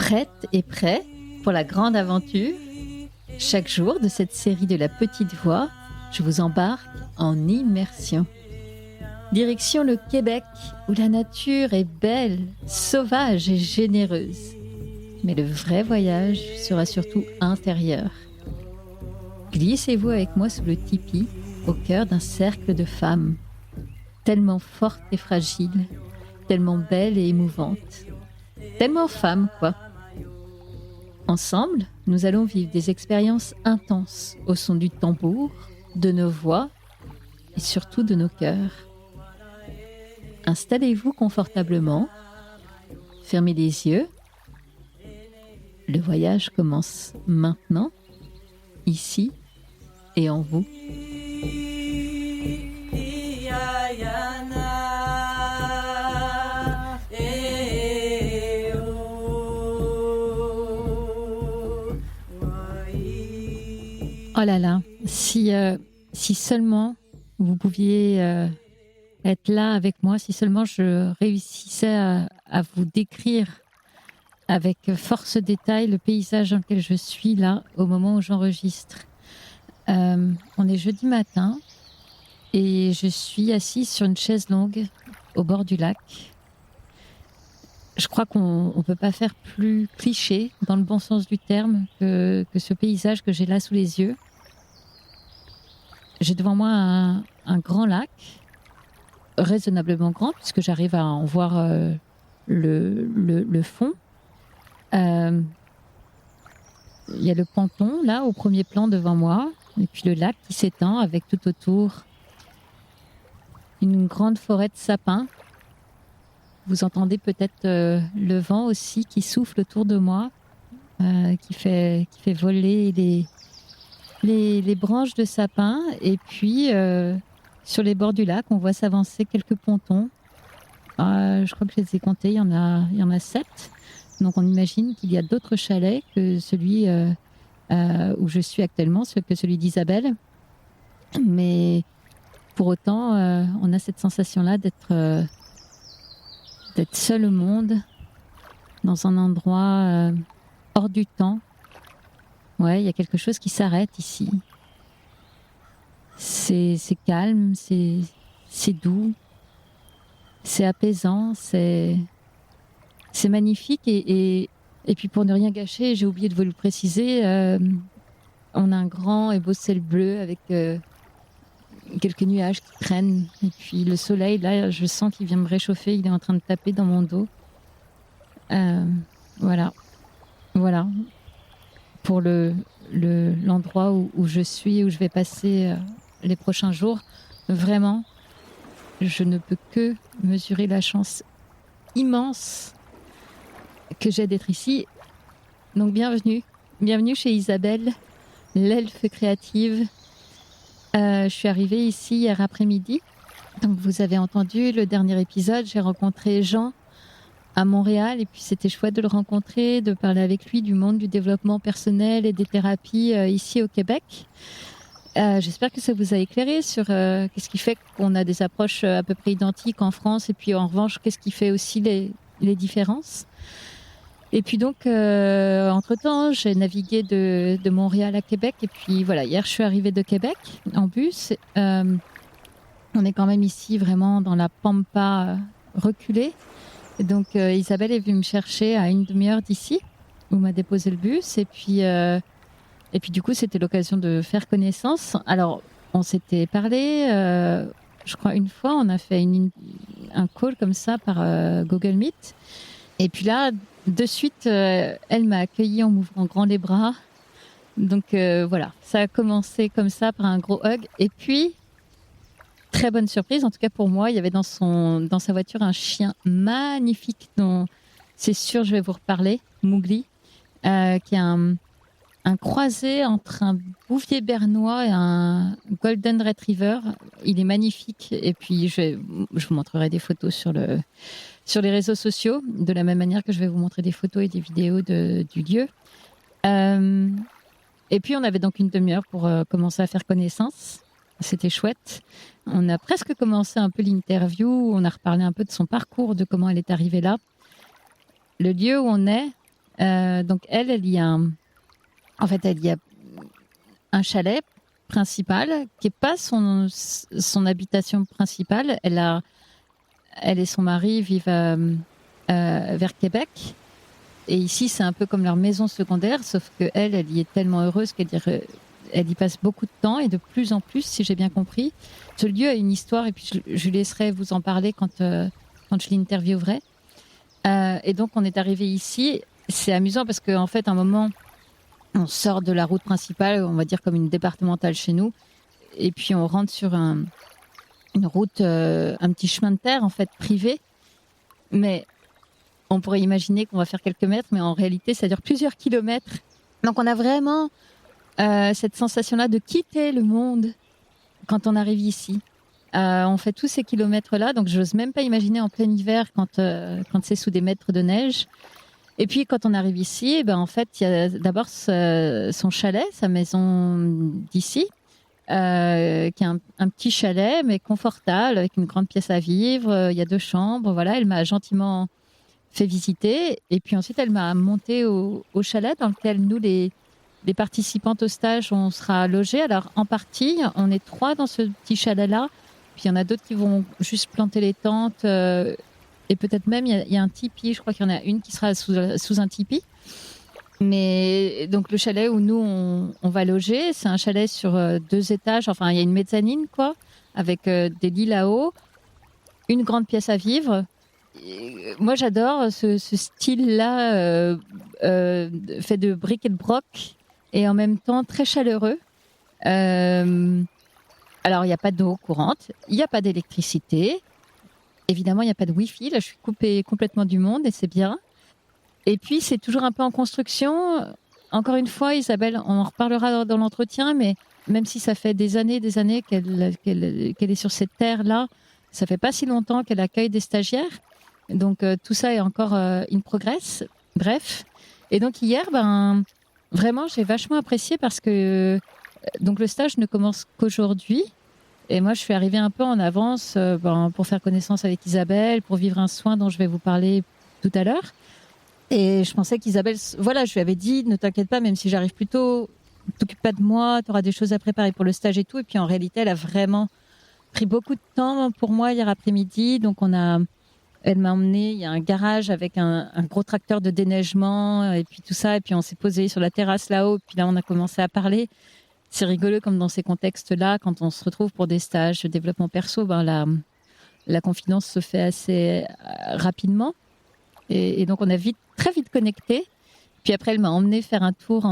Prête et prêt pour la grande aventure? Chaque jour de cette série de la petite voix, je vous embarque en immersion. Direction le Québec, où la nature est belle, sauvage et généreuse. Mais le vrai voyage sera surtout intérieur. Glissez-vous avec moi sous le tipi, au cœur d'un cercle de femmes. Tellement fortes et fragiles, tellement belles et émouvantes. Tellement femmes, quoi. Ensemble, nous allons vivre des expériences intenses au son du tambour, de nos voix et surtout de nos cœurs. Installez-vous confortablement, fermez les yeux. Le voyage commence maintenant, ici et en vous. Oh là là, si seulement vous pouviez être là avec moi, si seulement je réussissais à vous décrire avec force détail le paysage dans lequel je suis là au moment où j'enregistre. On est jeudi matin et je suis assise sur une chaise longue au bord du lac. Je crois qu'on ne peut pas faire plus cliché, dans le bon sens du terme, que ce paysage que j'ai là sous les yeux. J'ai devant moi un grand lac, raisonnablement grand, puisque j'arrive à en voir le fond. Il y a le ponton, là, au premier plan devant moi, et puis le lac qui s'étend avec tout autour une grande forêt de sapins. Vous entendez peut-être le vent aussi qui souffle autour de moi, qui fait voler les branches de sapin. Et puis, sur les bords du lac, on voit s'avancer quelques pontons. Je crois que je les ai comptés, il y en a 7. Donc, on imagine qu'il y a d'autres chalets que celui où je suis actuellement, que celui d'Isabelle. Mais pour autant, on a cette sensation-là d'être seul au monde, dans un endroit hors du temps. Ouais, il y a quelque chose qui s'arrête ici. C'est calme, c'est doux, c'est apaisant, c'est magnifique. Et puis pour ne rien gâcher, j'ai oublié de vous le préciser, on a un grand et beau ciel bleu avec quelques nuages qui traînent. Et puis le soleil, là, je sens qu'il vient me réchauffer. Il est en train de taper dans mon dos. Voilà. Pour l'endroit où je suis, où je vais passer les prochains jours. Vraiment, je ne peux que mesurer la chance immense que j'ai d'être ici. Donc bienvenue chez Isabelle, l'elfe créative. Je suis arrivée ici hier après-midi. Donc vous avez entendu le dernier épisode, j'ai rencontré Jean à Montréal et puis c'était chouette de le rencontrer, de parler avec lui du monde du développement personnel et des thérapies ici au Québec. J'espère que ça vous a éclairé sur qu'est-ce qui fait qu'on a des approches à peu près identiques en France et puis en revanche qu'est-ce qui fait aussi les différences. Et puis donc, entre-temps, j'ai navigué de Montréal à Québec. Et puis voilà, hier, je suis arrivée de Québec en bus. On est quand même ici vraiment dans la pampa reculée. Et donc, Isabelle est venue me chercher à une demi-heure d'ici, où m'a déposé le bus. Et puis du coup, c'était l'occasion de faire connaissance. Alors, on s'était parlé, je crois, une fois. On a fait un call comme ça par Google Meet. Et puis là, de suite, elle m'a accueillie en m'ouvrant grand les bras. Donc voilà, ça a commencé comme ça par un gros hug. Et puis, très bonne surprise, en tout cas pour moi, il y avait dans sa voiture un chien magnifique dont c'est sûr je vais vous reparler, Mowgli, qui est un croisé entre un bouvier bernois et un golden retriever. Il est magnifique. Et puis, je vous montrerai des photos sur les réseaux sociaux, de la même manière que je vais vous montrer des photos et des vidéos du lieu. Et puis, on avait donc une demi-heure pour commencer à faire connaissance. C'était chouette. On a presque commencé un peu l'interview. On a reparlé un peu de son parcours, de comment elle est arrivée là. Le lieu où on est, Donc elle y a en fait, elle y a un chalet principal qui est pas son habitation principale. Elle et son mari vivent vers Québec. Et ici, c'est un peu comme leur maison secondaire, sauf que elle y est tellement heureuse elle y passe beaucoup de temps et de plus en plus, si j'ai bien compris. Ce lieu a une histoire et puis je laisserai vous en parler quand je l'interviewerai. Et donc, on est arrivé ici. C'est amusant parce qu'en fait, à un moment, on sort de la route principale, on va dire comme une départementale chez nous, et puis on rentre sur une route, un petit chemin de terre en fait privé. Mais on pourrait imaginer qu'on va faire quelques mètres, mais en réalité, ça dure plusieurs kilomètres. Donc, on a vraiment cette sensation-là de quitter le monde quand on arrive ici. On fait tous ces kilomètres-là, donc j'ose même pas imaginer en plein hiver quand c'est sous des mètres de neige. Et puis, quand on arrive ici, en fait, il y a d'abord son chalet, sa maison d'ici, qui est un petit chalet, mais confortable, avec une grande pièce à vivre. Il y a 2 chambres. Voilà, elle m'a gentiment fait visiter. Et puis ensuite, elle m'a monté au chalet dans lequel nous, les participantes au stage, on sera logés. Alors, en partie, on est 3 dans ce petit chalet-là. Puis il y en a d'autres qui vont juste planter les tentes. Et peut-être même, il y a un tipi. Je crois qu'il y en a une qui sera sous un tipi. Mais donc, le chalet où nous, on va loger, c'est un chalet sur 2 étages. Enfin, il y a une mezzanine, quoi, avec des lits là-haut. Une grande pièce à vivre. Et moi, j'adore ce style-là, fait de briques et de broc, et en même temps très chaleureux. Alors, il n'y a pas d'eau courante, il n'y a pas d'électricité. Évidemment, il n'y a pas de Wi-Fi. Là, je suis coupée complètement du monde et c'est bien. Et puis, c'est toujours un peu en construction. Encore une fois, Isabelle, on en reparlera dans l'entretien, mais même si ça fait des années qu'elle est sur cette terre-là, ça fait pas si longtemps qu'elle accueille des stagiaires. Donc, tout ça est encore in progress. Bref. Et donc, hier, vraiment, j'ai vachement apprécié parce que donc le stage ne commence qu'aujourd'hui. Et moi, je suis arrivée un peu en avance pour faire connaissance avec Isabelle, pour vivre un soin dont je vais vous parler tout à l'heure. Et je pensais qu'Isabelle, voilà, je lui avais dit, ne t'inquiète pas, même si j'arrive plus tôt, t'occupe pas de moi, t'auras des choses à préparer pour le stage et tout. Et puis en réalité, elle a vraiment pris beaucoup de temps pour moi hier après-midi. Donc elle m'a emmenée, il y a un garage avec un gros tracteur de déneigement et puis tout ça. Et puis on s'est posé sur la terrasse là-haut. Puis là, on a commencé à parler. C'est rigolo comme dans ces contextes-là, quand on se retrouve pour des stages de développement perso, la confidence se fait assez rapidement. Et donc, on a très vite connecté. Puis après, elle m'a emmenée faire un tour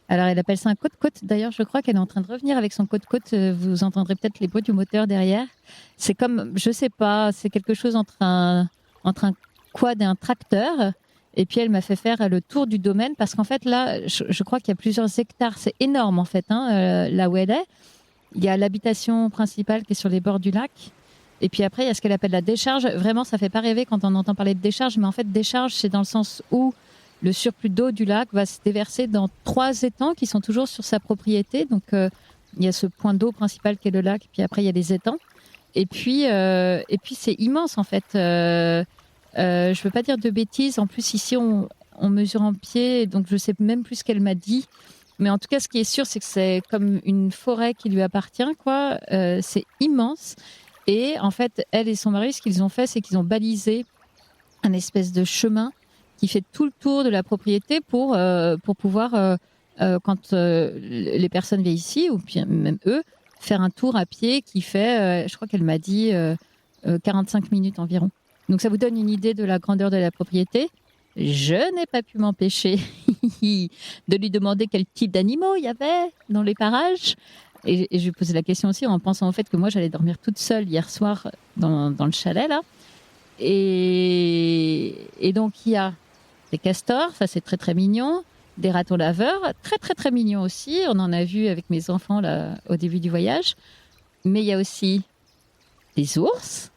alors, elle appelle ça un côte-côte. D'ailleurs, je crois qu'elle est en train de revenir avec son côte-côte. Vous entendrez peut-être les bruits du moteur derrière. C'est comme, je sais pas, c'est quelque chose entre un quad et un tracteur. Et puis, elle m'a fait faire le tour du domaine parce qu'en fait, là, je crois qu'il y a plusieurs hectares. C'est énorme, en fait, là où elle est. Il y a l'habitation principale qui est sur les bords du lac. Et puis après, il y a ce qu'elle appelle la décharge. Vraiment, ça fait pas rêver quand on entend parler de décharge. Mais en fait, décharge, c'est dans le sens où le surplus d'eau du lac va se déverser dans 3 étangs qui sont toujours sur sa propriété. Donc, il y a ce point d'eau principal qui est le lac. Puis après, il y a les étangs. Et puis c'est immense, en fait. Je veux pas dire de bêtises. En plus, ici, on mesure en pied. Donc, je sais même plus ce qu'elle m'a dit. Mais en tout cas, ce qui est sûr, c'est que c'est comme une forêt qui lui appartient, quoi. C'est immense. Et en fait, elle et son mari, ce qu'ils ont fait, c'est qu'ils ont balisé un espèce de chemin qui fait tout le tour de la propriété pour pouvoir, quand les personnes viennent ici, ou bien même eux, faire un tour à pied qui fait, je crois qu'elle m'a dit, 45 minutes environ. Donc ça vous donne une idée de la grandeur de la propriété. Je n'ai pas pu m'empêcher de lui demander quel type d'animaux il y avait dans les parages. Et je lui posais la question aussi en pensant au fait que moi, j'allais dormir toute seule hier soir dans le chalet, là. Et donc, il y a des castors, ça c'est très très mignon, des ratons laveurs, très très très mignons aussi. On en a vu avec mes enfants là, au début du voyage. Mais il y a aussi des ours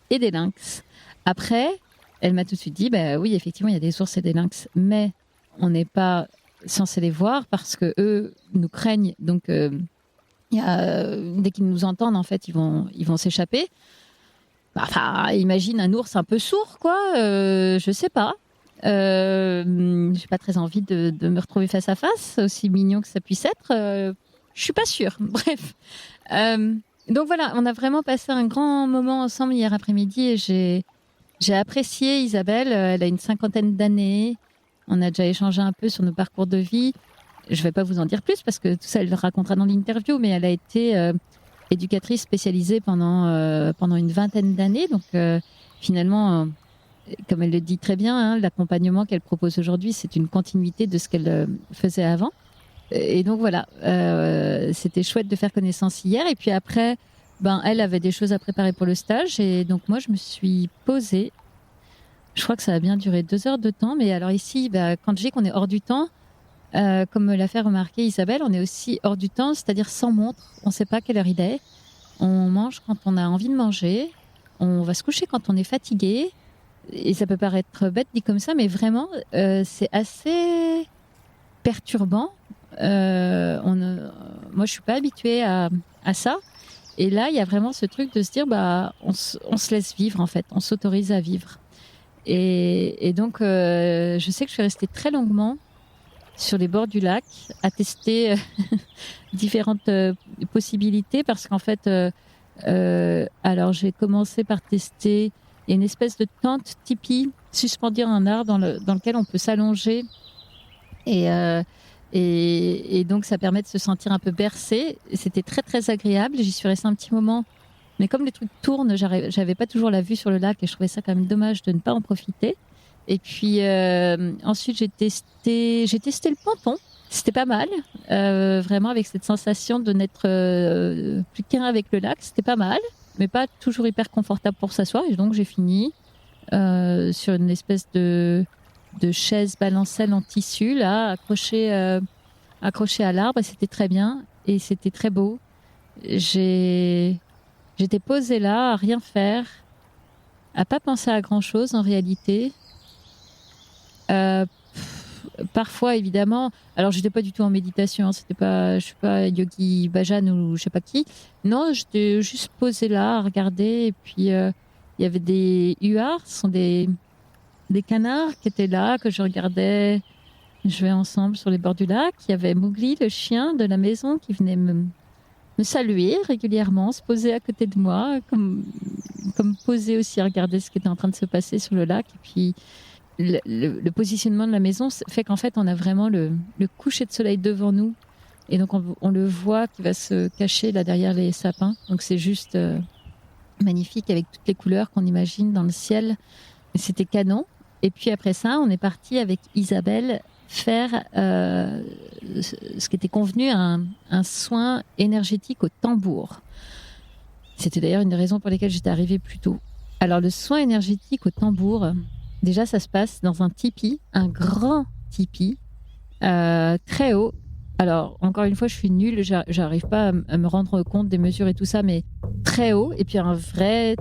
et des lynx. Après, elle m'a tout de suite dit, oui, effectivement, il y a des ours et des lynx, mais on n'est pas censé les voir parce que eux nous craignent. Donc, dès qu'ils nous entendent, en fait, ils vont s'échapper. Enfin, imagine un ours un peu sourd, quoi. Je sais pas. J'ai pas très envie de me retrouver face à face, aussi mignon que ça puisse être. Je suis pas sûre. Bref. Donc voilà, on a vraiment passé un grand moment ensemble hier après-midi et j'ai apprécié Isabelle. Elle a une 50aine d'années. On a déjà échangé un peu sur nos parcours de vie. Je vais pas vous en dire plus parce que tout ça, elle le racontera dans l'interview, mais elle a été éducatrice spécialisée pendant une 20aine d'années. Donc finalement, comme elle le dit très bien, hein, l'accompagnement qu'elle propose aujourd'hui, c'est une continuité de ce qu'elle faisait avant. Et donc voilà, c'était chouette de faire connaissance hier. Et puis après, elle avait des choses à préparer pour le stage. Et donc moi, je me suis posée. Je crois que ça a bien duré 2 heures de temps. Mais alors ici, quand je dis qu'on est hors du temps, comme me l'a fait remarquer Isabelle, on est aussi hors du temps, c'est-à-dire sans montre. On ne sait pas quelle heure il est. On mange quand on a envie de manger. On va se coucher quand on est fatigué. Et ça peut paraître bête dit comme ça, mais vraiment, c'est assez perturbant. Moi, je suis pas habituée à ça. Et là, il y a vraiment ce truc de se dire, on se laisse vivre en fait, on s'autorise à vivre. Et donc, je sais que je suis restée très longuement sur les bords du lac à tester différentes possibilités parce qu'en fait, alors j'ai commencé par tester une espèce de tente tipi suspendue à un arbre dans lequel on peut s'allonger et donc ça permet de se sentir un peu bercé. C'était très très agréable. J'y suis restée un petit moment, mais comme les trucs tournent, j'avais pas toujours la vue sur le lac et je trouvais ça quand même dommage de ne pas en profiter. Et puis ensuite j'ai testé le ponton. C'était pas mal, vraiment avec cette sensation de n'être plus qu'un avec le lac. C'était pas mal, mais pas toujours hyper confortable pour s'asseoir. Et donc j'ai fini sur une espèce de chaise balancelle en tissu là, accrochée à l'arbre. Et c'était très bien et c'était très beau. J'étais posée là à rien faire, à pas penser à grand chose en réalité. Parfois évidemment, alors j'étais pas du tout en méditation, hein, je suis pas Yogi Bhajan ou je sais pas qui. Non, j'étais juste posée là à regarder et puis il y avait des huards, ce sont des canards qui étaient là que je regardais jouer ensemble sur les bords du lac. Il y avait Mowgli, le chien de la maison, qui venait me saluer régulièrement, se poser à côté de moi, comme poser aussi à regarder ce qui était en train de se passer sur le lac. Et puis le positionnement de la maison fait qu'en fait on a vraiment le coucher de soleil devant nous et donc on le voit qui va se cacher là derrière les sapins. Donc c'est juste magnifique avec toutes les couleurs qu'on imagine dans le ciel. C'était canon. Et puis après ça, on est parti avec Isabelle faire ce qui était convenu, un soin énergétique au tambour. C'était d'ailleurs une des raisons pour lesquelles j'étais arrivée plus tôt. Alors le soin énergétique au tambour, déjà ça se passe dans un tipi, un grand tipi, très haut. Alors encore une fois, je suis nulle, j'arrive pas à me rendre compte des mesures et tout ça, mais très haut. Et puis un vrai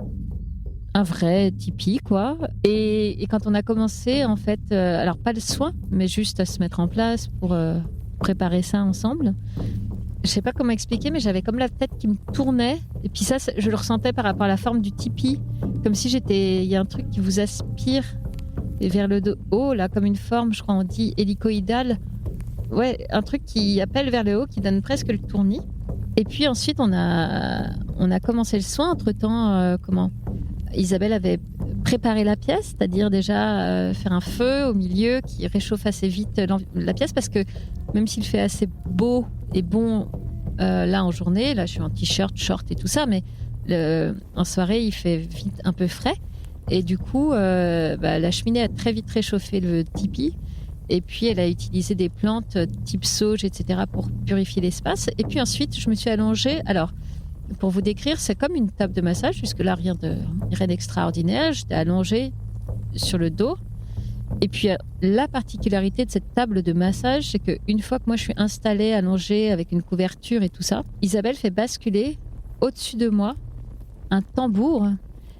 tipi, quoi. Et quand on a commencé, en fait, alors pas le soin, mais juste à se mettre en place pour préparer ça ensemble. Je sais pas comment expliquer, mais j'avais comme la tête qui me tournait. Et puis ça, je le ressentais par rapport à la forme du tipi, comme si il y a un truc qui vous aspire vers le dos haut, là, comme une forme, je crois on dit hélicoïdale. Ouais, un truc qui appelle vers le haut, qui donne presque le tournis. Et puis ensuite, on a commencé le soin. Entre-temps, Isabelle avait préparé la pièce, c'est-à-dire déjà faire un feu au milieu qui réchauffe assez vite la pièce, parce que même s'il fait assez beau et bon là en journée, là je suis en t-shirt, short et tout ça, mais en soirée il fait vite un peu frais. Et du coup, la cheminée a très vite réchauffé le tipi. Et puis, elle a utilisé des plantes type sauge, etc. pour purifier l'espace. Et puis ensuite, je me suis allongée. Alors, pour vous décrire, c'est comme une table de massage. Jusque-là, rien d'extraordinaire. J'étais allongée sur le dos. Et puis, la particularité de cette table de massage, c'est qu'une fois que moi, je suis installée, allongée, avec une couverture et tout ça, Isabelle fait basculer au-dessus de moi un tambour.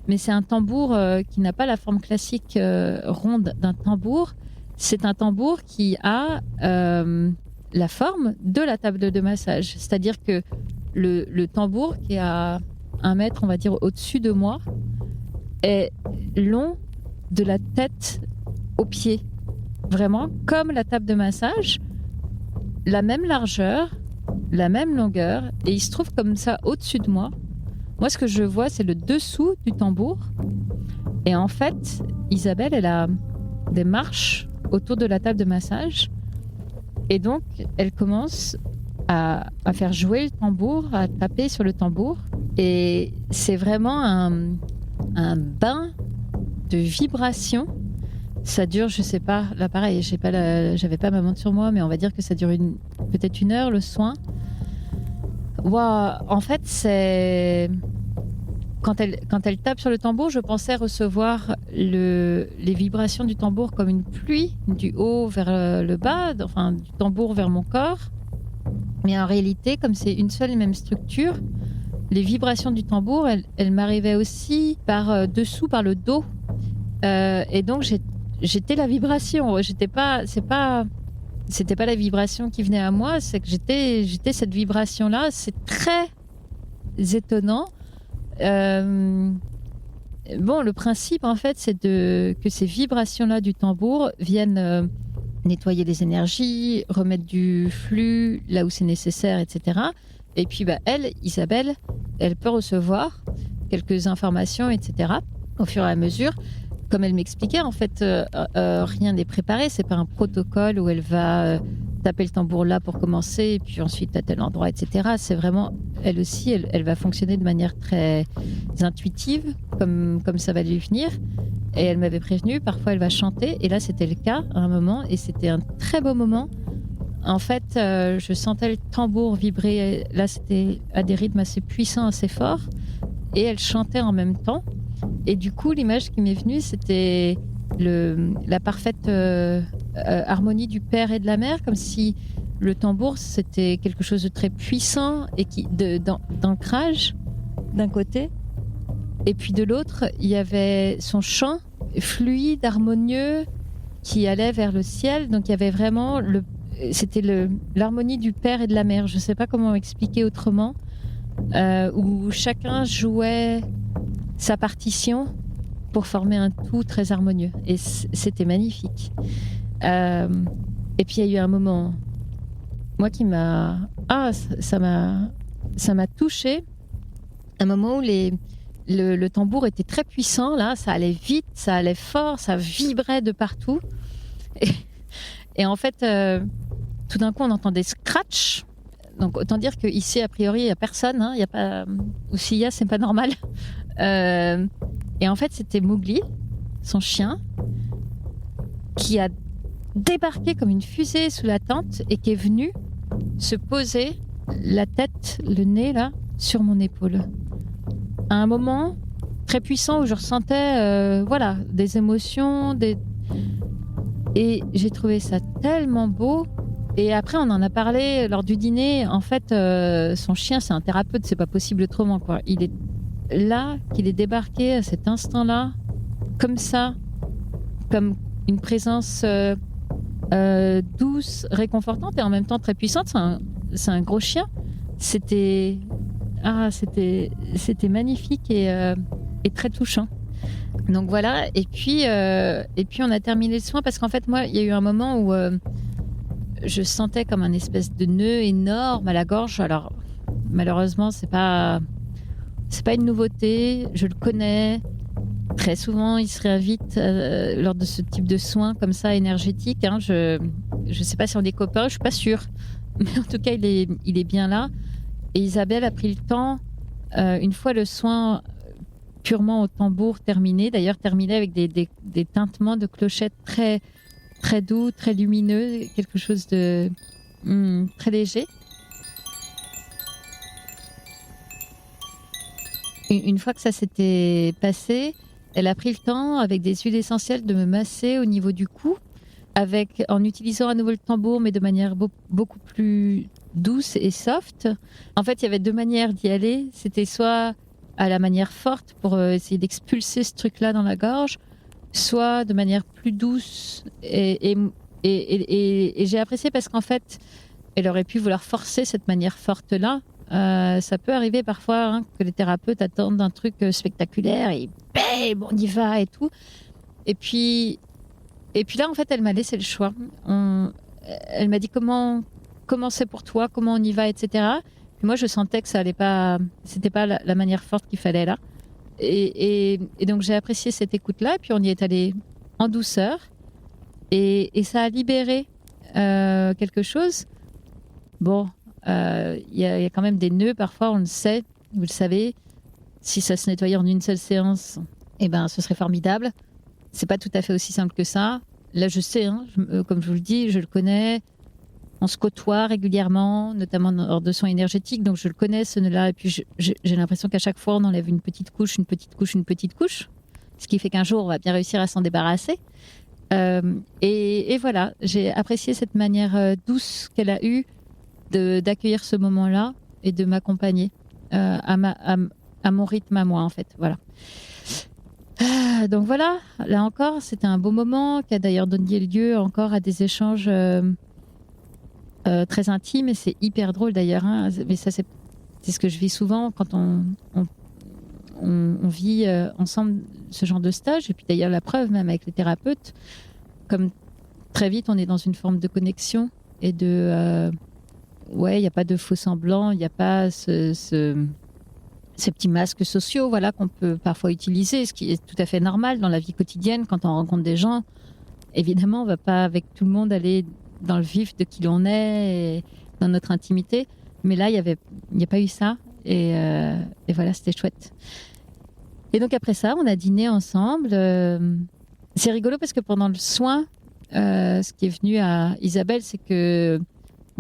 Mais c'est un tambour qui n'a pas la forme classique ronde d'un tambour. C'est un tambour qui a la forme de la table de massage. C'est-à-dire que le tambour, qui est à 1 mètre, on va dire, au-dessus de moi, est long de la tête aux pieds. vraiment comme la table de massage, la même largeur, la même longueur, et il se trouve comme ça au-dessus de moi. Moi, ce que je vois, c'est le dessous du tambour. Et en fait, Isabelle, elle a des marches autour de la table de massage. Et donc, elle commence à faire jouer le tambour, à taper sur le tambour. Et c'est vraiment un bain de vibrations. Ça dure, je sais pas, là pareil, j'avais pas ma montre sur moi, mais on va dire que ça dure peut-être 1 heure le soin. Waouh, en fait, c'est quand elle tape sur le tambour, je pensais recevoir les vibrations du tambour comme une pluie du haut vers le bas, enfin du tambour vers mon corps. Mais en réalité, comme c'est une seule et même structure, les vibrations du tambour, elles m'arrivaient aussi par dessous, par le dos. Et donc j'étais la vibration. C'était pas la vibration qui venait à moi, c'est que j'étais cette vibration-là. C'est très étonnant. Bon, le principe, en fait, c'est que ces vibrations-là du tambour viennent nettoyer les énergies, remettre du flux là où c'est nécessaire, etc. Et puis, Isabelle, elle peut recevoir quelques informations, etc. au fur et à mesure. Comme elle m'expliquait, en fait, rien n'est préparé. C'est pas un protocole où elle va taper le tambour là pour commencer, et puis ensuite à tel endroit, etc. C'est vraiment, elle aussi, elle va fonctionner de manière très intuitive, comme ça va lui venir. Et elle m'avait prévenu, parfois elle va chanter, et là c'était le cas à un moment, et c'était un très beau moment. En fait, je sentais le tambour vibrer. Là, c'était à des rythmes assez puissants, assez forts, et elle chantait en même temps. Et du coup, l'image qui m'est venue, c'était la parfaite harmonie du père et de la mère, comme si le tambour, c'était quelque chose de très puissant et d'ancrage d'un côté. Et puis de l'autre, il y avait son chant fluide, harmonieux, qui allait vers le ciel. Donc il y avait vraiment c'était l'harmonie du père et de la mère. Je ne sais pas comment expliquer autrement, où chacun jouait sa partition pour former un tout très harmonieux. Et c'était magnifique. Et puis il y a eu un moment, moi qui m'a... ça m'a touchée. Un moment où le tambour était très puissant, là, ça allait vite, ça allait fort, ça vibrait de partout. Et en fait, tout d'un coup, on entendait scratch. Donc autant dire qu'ici, a priori, il n'y a personne. Hein, y a pas... Ou s'il y a, c'est pas normal. Et en fait, c'était Mowgli, son chien, qui a débarqué comme une fusée sous la tente et qui est venu se poser la tête, le nez, là, sur mon épaule. À un moment très puissant où je ressentais des émotions. Et j'ai trouvé ça tellement beau. Et après, on en a parlé lors du dîner. En fait, son chien, c'est un thérapeute, c'est pas possible autrement, quoi. Il est là, qu'il est débarqué à cet instant-là, comme ça, comme une présence douce, réconfortante et en même temps très puissante. C'est un gros chien. C'était magnifique et très touchant. Donc voilà. Et puis on a terminé le soin parce qu'en fait, moi, il y a eu un moment où je sentais comme un espèce de nœud énorme à la gorge. Alors malheureusement, c'est pas une nouveauté. Je le connais. Très souvent, il se réinvite lors de ce type de soins comme ça énergétiques. Hein. Je sais pas si on est copains, je suis pas sûre. Mais en tout cas, il est bien là. Et Isabelle a pris le temps, une fois le soin purement au tambour terminé, d'ailleurs terminé avec des tintements de clochettes très, très doux, très lumineux, quelque chose de très léger. Une fois que ça s'était passé, elle a pris le temps, avec des huiles essentielles, de me masser au niveau du cou, en utilisant à nouveau le tambour, mais de manière beaucoup plus douce et soft. En fait, il y avait 2 manières d'y aller. C'était soit à la manière forte pour essayer d'expulser ce truc-là dans la gorge, soit de manière plus douce. Et j'ai apprécié parce qu'en fait, elle aurait pu vouloir forcer cette manière forte-là. Ça peut arriver parfois que les thérapeutes attendent un truc spectaculaire et bam, on y va et tout. Et puis, Et puis là, en fait, elle m'a laissé le choix. Elle m'a dit comment c'est pour toi, comment on y va, etc. Et moi, je sentais que ça allait pas, c'était pas la manière forte qu'il fallait là. Et donc, j'ai apprécié cette écoute-là. Et puis, on y est allé en douceur. Et ça a libéré quelque chose. Bon, il y a quand même des nœuds, parfois, on le sait, vous le savez. Si ça se nettoyait en une seule séance, eh ben, ce serait formidable. C'est pas tout à fait aussi simple que ça. Là, je sais, hein, comme je vous le dis, je le connais. On se côtoie régulièrement, notamment lors de soins énergétiques, donc je le connais, ce nœud-là. Et puis, j'ai l'impression qu'à chaque fois, on enlève une petite couche, une petite couche, une petite couche. Ce qui fait qu'un jour, on va bien réussir à s'en débarrasser. Et voilà, j'ai apprécié cette manière douce qu'elle a eue d'accueillir ce moment-là et de m'accompagner à mon rythme à moi, en fait. Voilà. Donc voilà, là encore, c'était un beau moment qui a d'ailleurs donné lieu encore à des échanges très intimes et c'est hyper drôle d'ailleurs. Hein, mais ça, c'est ce que je vis souvent quand on vit ensemble ce genre de stage. Et puis d'ailleurs, la preuve, même avec les thérapeutes, comme très vite, on est dans une forme de connexion et de. Ouais, il n'y a pas de faux semblant, il n'y a pas ces petits masques sociaux voilà, qu'on peut parfois utiliser, ce qui est tout à fait normal dans la vie quotidienne quand on rencontre des gens. Évidemment, on ne va pas avec tout le monde aller dans le vif de qui l'on est et dans notre intimité. Mais là, il n'y a pas eu ça. Et voilà, c'était chouette. Et donc après ça, on a dîné ensemble. C'est rigolo parce que pendant le soin, ce qui est venu à Isabelle, c'est que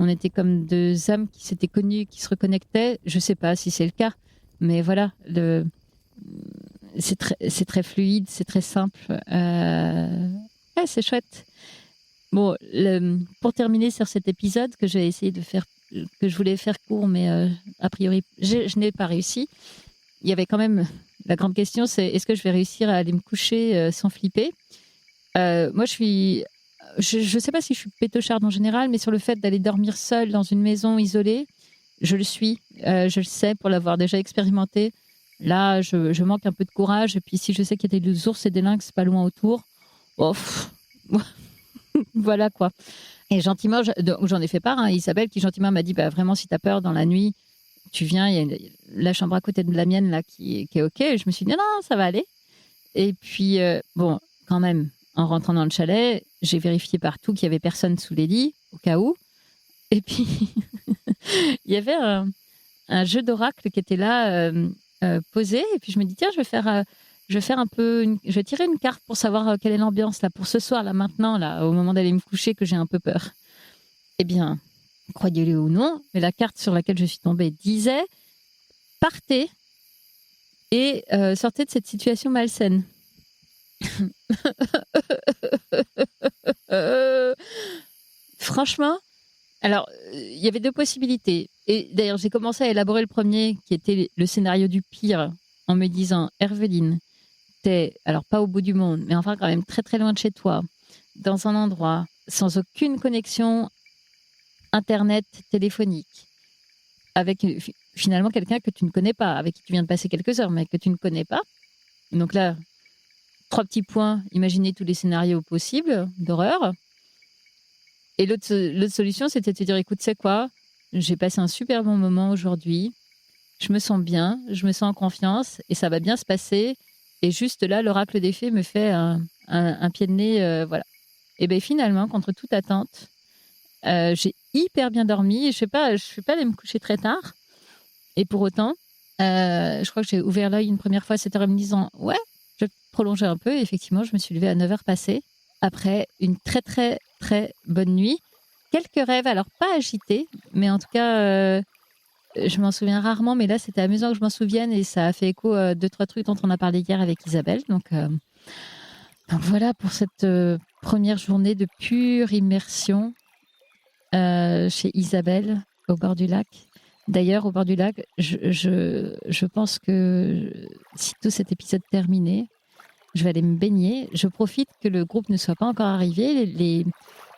on était comme deux âmes qui s'étaient connues, qui se reconnectaient. Je ne sais pas si c'est le cas, mais voilà, c'est très fluide, c'est très simple. Ouais, c'est chouette. Bon, pour terminer sur cet épisode que j'ai essayé de faire, que je voulais faire court, mais a priori, je n'ai pas réussi. Il y avait quand même la grande question, c'est est-ce que je vais réussir à aller me coucher sans flipper ? Moi, je ne sais pas si je suis pétocharde en général, mais sur le fait d'aller dormir seule dans une maison isolée, je le suis. Je le sais pour l'avoir déjà expérimenté. Là, je manque un peu de courage. Et puis, si je sais qu'il y a des ours et des lynx pas loin autour, oh, voilà quoi. Et gentiment, j'en ai fait part, hein, Isabelle, qui gentiment m'a dit bah, vraiment, si tu as peur dans la nuit, tu viens, il y a la chambre à côté de la mienne là, qui est OK. Et je me suis dit non, ça va aller. Et puis, bon, quand même, en rentrant dans le chalet, j'ai vérifié partout qu'il n'y avait personne sous les lits, au cas où. Et puis, il y avait un jeu d'oracle qui était là, posé. Et puis, je me dis, tiens, je vais faire un peu... je vais tirer une carte pour savoir quelle est l'ambiance là, pour ce soir, là, maintenant, là, au moment d'aller me coucher, que j'ai un peu peur. Eh bien, croyez-le ou non, mais la carte sur laquelle je suis tombée disait « Partez et sortez de cette situation malsaine ». Franchement, alors, il y avait deux possibilités. Et d'ailleurs, j'ai commencé à élaborer le premier, qui était le scénario du pire, en me disant, Herveline, t'es, alors pas au bout du monde, mais enfin quand même très très loin de chez toi, dans un endroit sans aucune connexion internet, téléphonique, avec finalement quelqu'un que tu ne connais pas, avec qui tu viens de passer quelques heures, mais que tu ne connais pas. Donc là, 3 petits points, imaginez tous les scénarios possibles d'horreur. Et l'autre solution, c'était de te dire, écoute, c'est quoi ? J'ai passé un super bon moment aujourd'hui. Je me sens bien, je me sens en confiance et ça va bien se passer. Et juste là, l'oracle des fées me fait un pied de nez, voilà. Et bien finalement, contre toute attente, j'ai hyper bien dormi. Je ne suis pas allée me coucher très tard. Et pour autant, je crois que j'ai ouvert l'œil une première fois à 7h en me disant, ouais, je vais prolonger un peu. Et effectivement, je me suis levée à 9h passées après une très, très, très bonne nuit. Quelques rêves, alors pas agités, mais en tout cas, je m'en souviens rarement. Mais là, c'était amusant que je m'en souvienne et ça a fait écho à 2-3 trucs dont on a parlé hier avec Isabelle. Donc voilà pour cette première journée de pure immersion chez Isabelle au bord du lac. D'ailleurs, au bord du lac, je pense que sitôt cet épisode terminé, je vais aller me baigner. Je profite que le groupe ne soit pas encore arrivé.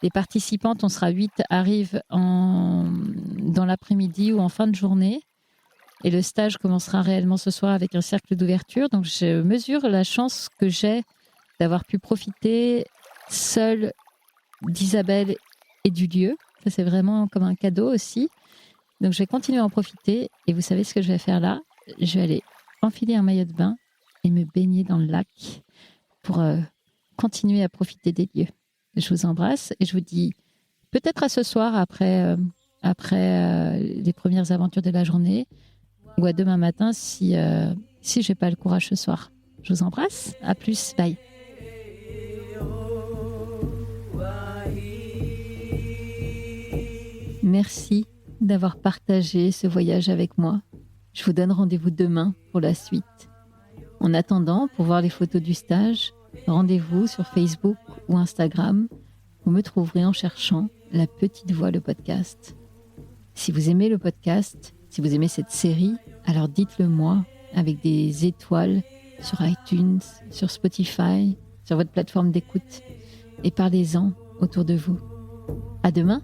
Les participantes, on sera 8, arrivent dans l'après-midi ou en fin de journée. Et le stage commencera réellement ce soir avec un cercle d'ouverture. Donc, je mesure la chance que j'ai d'avoir pu profiter seule d'Isabelle et du lieu. Ça, c'est vraiment comme un cadeau aussi. Donc, je vais continuer à en profiter. Et vous savez ce que je vais faire là? Je vais aller enfiler un maillot de bain et me baigner dans le lac pour continuer à profiter des lieux. Je vous embrasse et je vous dis peut-être à ce soir après les premières aventures de la journée ou à demain matin si j'ai pas le courage ce soir. Je vous embrasse. À plus. Bye. Merci d'avoir partagé ce voyage avec moi. Je vous donne rendez-vous demain pour la suite. En attendant, pour voir les photos du stage, rendez-vous sur Facebook ou Instagram. Vous me trouverez en cherchant La Petite Voix, le podcast. Si vous aimez le podcast, si vous aimez cette série, alors dites-le moi avec des étoiles sur iTunes, sur Spotify, sur votre plateforme d'écoute. Et parlez-en autour de vous. À demain.